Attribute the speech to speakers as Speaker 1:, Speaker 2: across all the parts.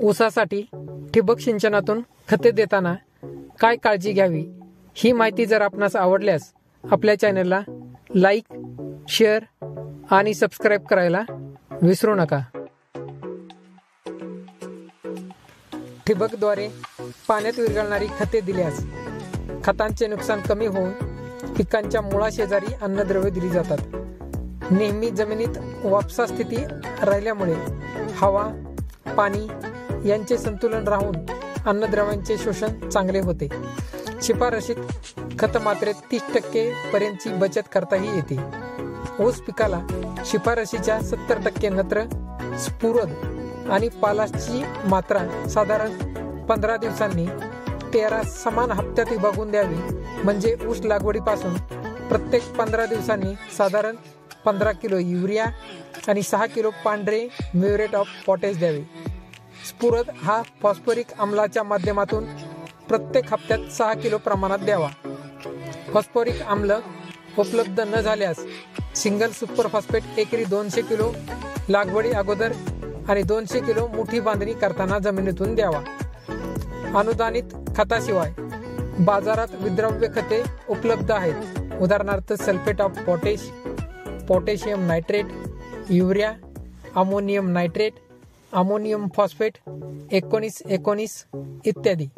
Speaker 1: ऊसासाठी ठिबक सिंचनातून खते देताना काय काळजी घ्यावी, ही माहिती जर आपणास आवडल्यास आपल्या चॅनलला लाईक, शेअर आणि सबस्क्राईब करायला विसरू नका. ठिबकद्वारे पाण्यात विरघळणारी खते दिल्यास खतांचे नुकसान कमी होऊन पिकांच्या मुळाशेजारी अन्नद्रव्ये दिली जातात. नेहमी जमिनीत वापसा स्थिती राहिल्यामुळे हवा, पाणी यांचे संतुलन राहून अन्नद्रव्यांचे शोषण चांगले होते. शिफारशीत खतमात्रेत 30% पर्यंतची बचत करताही येते. ऊस पिकाला शिफारशीच्या 70% नत्र, स्फुरद आणि पालाशची मात्रा साधारण 15 दिवसांनी 13 समान हप्त्यात विभागून द्यावी. म्हणजे ऊस लागवडीपासून प्रत्येक 15 दिवसांनी साधारण 15 किलो युरिया आणि 6 किलो पांढरे म्युरेट ऑफ पोटॅश द्यावे. स्फुरद हा फॉस्फरिक आम्लाच्या माध्यमातून प्रत्येक हप्त्यात 6 किलो प्रमाणात द्यावा. फॉस्फरिक आम्ल उपलब्ध न झाल्यास सिंगल सुपर फॉस्फेट एकरी 200 किलो लागवडी अगोदर आणि 200 किलो मुठी बांधणी करताना जमिनीतून द्यावा. अनुदानित खताशिवाय बाजारात विद्रव्य खते उपलब्ध आहेत. उदाहरणार्थ sulphate of potash, potassium nitrate, urea, ammonium nitrate, ammonium phosphate, 19-19 इत्यादी.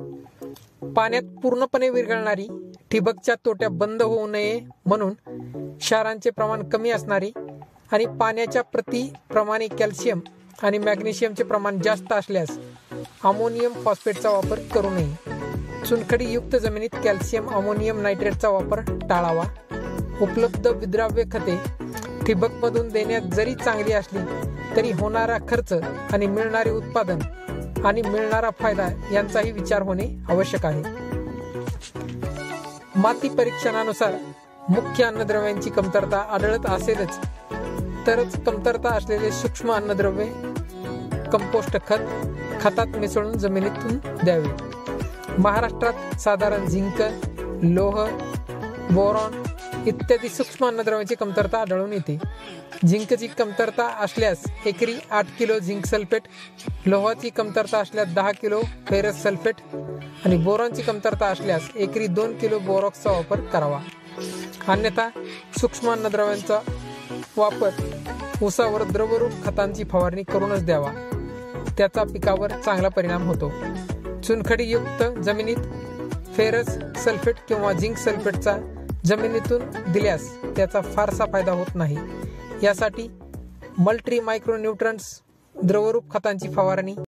Speaker 1: पाण्यात पूर्णपणे विरघळणारी ठिबकच्या तोट्या बंद होऊ नये म्हणून क्षारांचे प्रमाण कमी असणारी आणि पाण्याच्या प्रमाणे कॅल्शियम आणि मॅग्नेशियमचे प्रमाण जास्त असल्यास अमोनियम फॉस्फेटचा वापर करू नये. चुनखडीयुक्त जमिनीत कॅल्शियम अमोनियम नायट्रेटचा वापर टाळावा. उपलब्ध विद्राव्य खते ठिबकमधून देण्यात जरी चांगली असली तरी होणारा खर्च आणि मिळणारे उत्पादन आणि मिळणारा फायदा यांचाही विचार होणे आवश्यक आहे. माती परीक्षणानुसार मुख्य अन्नद्रव्यांची कमतरता आढळत असेलच तरच कमतरता असलेले सूक्ष्म अन्नद्रव्ये कंपोस्ट खतात मिसळून जमिनीतून द्यावे. महाराष्ट्रात साधारण झिंक, लोह, बोरॉन इत्यादी सूक्ष्म अन्नद्रव्यांची कमतरता आढळून येते. झिंकची कमतरता असल्यास एकरी 8 किलो झिंक सल्फेट, लोहाची कमतरता असल्यास 10 किलो फेरस सल्फेट आणि बोरॉनची कमतरता असल्यास एकरी 2 किलो बोरॉक्सचा वापर करावा. अन्यथा सूक्ष्म अन्नद्रव्यांचा वापर ऊसावर द्रवरूप खतांची फवारणी करूनच द्यावा. त्याचा पिकावर चांगला परिणाम होतो. चुनखडीयुक्त जमिनीत फेरस सल्फेट किंवा झिंक सल्फेटचा जमिनीतून दिल्यास त्याचा फारसा फायदा होत नाही. यासाठी मल्टी मायक्रोन्यूट्रंट्स द्रवरूप खतांची फवारणी